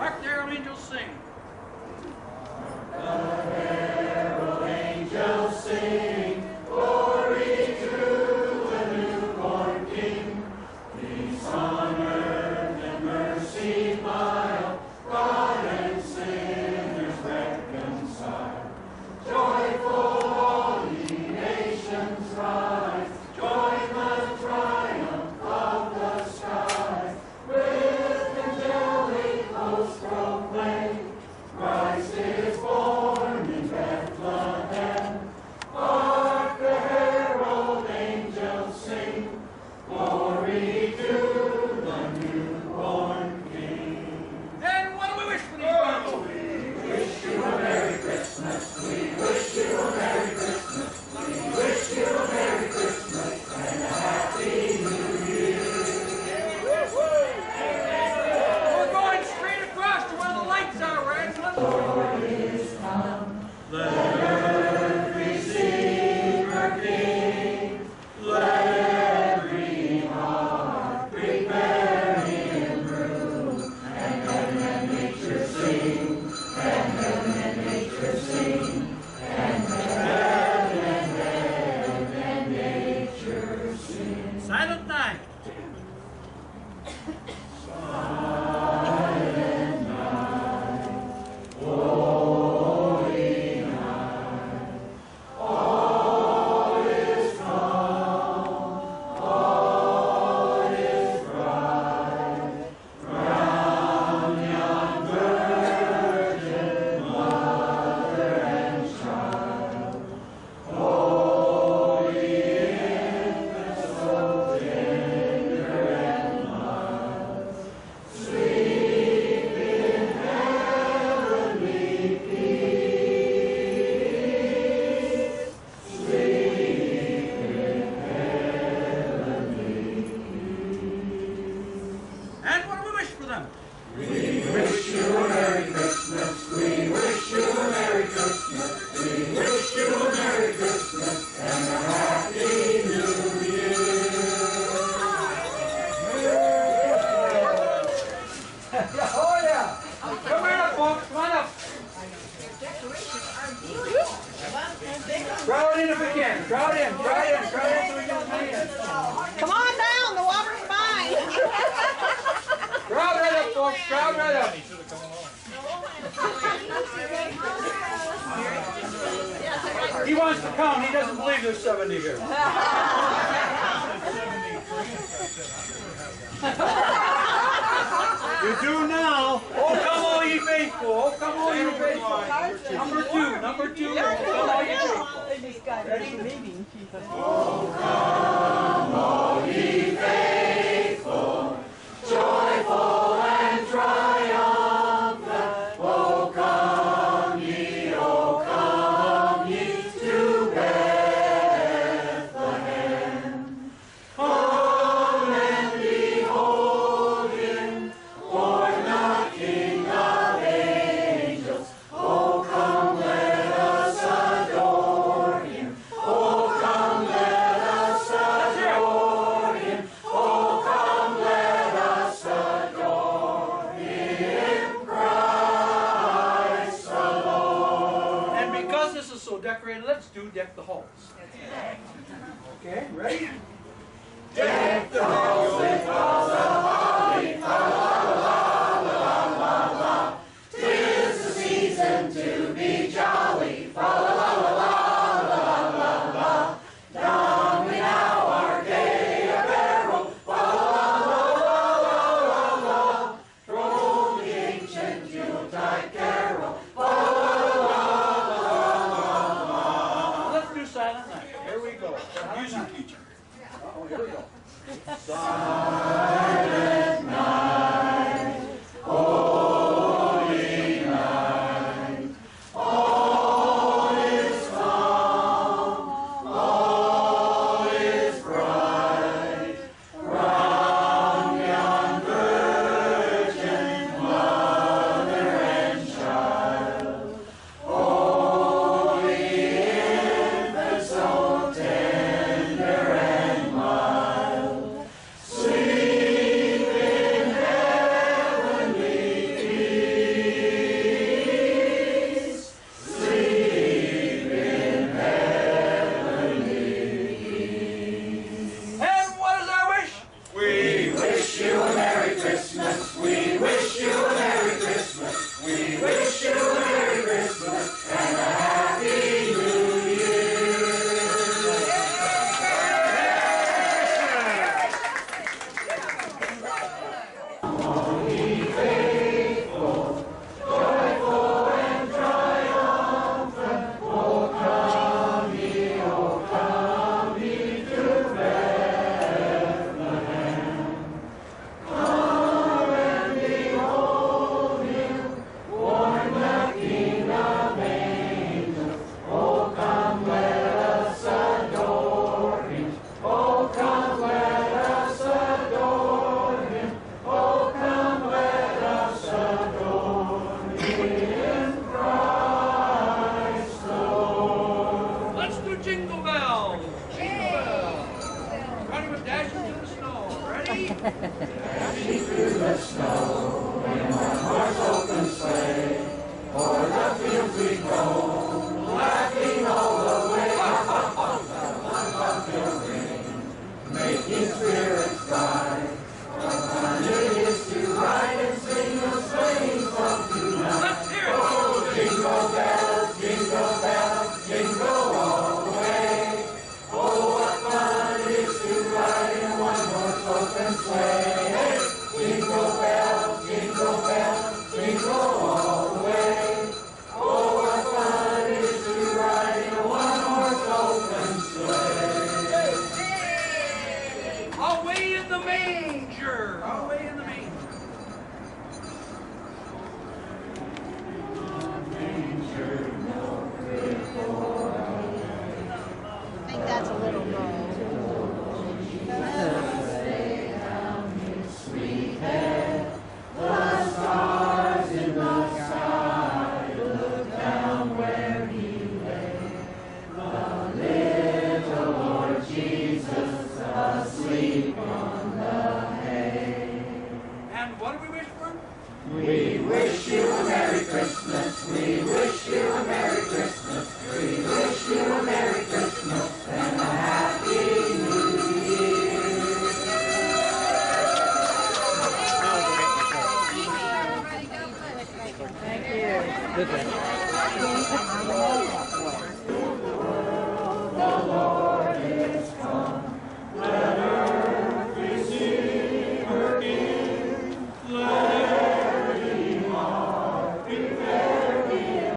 Hark the herald angels sing. And what do we wish for these ones? We're going straight across to where the lights are, Rex. Let's go. Silent night. And what do we wish for them? Oh yeah! Come on up, folks. Come on up. Crowd in if we can. Crowd in. Crowd in. Crowd in so we can see it. Come on down, the water's fine. Crowd right up, folks. Crowd right up. He wants to come. He doesn't believe there's 70 here. You do now. Oh, come all ye faithful. Oh, come all ye faithful. Number two. Oh, come all ye faithful. They just got ready for meeting. So decorated, let's do Deck the Halls. Okay, ready? Deck the halls with balls of holly, fa la la la la la la. 'Tis the season to be jolly, fa la la la la la la la. Don we now our gay apparel, fa la la la la la la. Throw the ancient Yuletide carol, fa la la la la. Let's do Silent Night. Here we go. Music teacher. Oh, here we go. Silent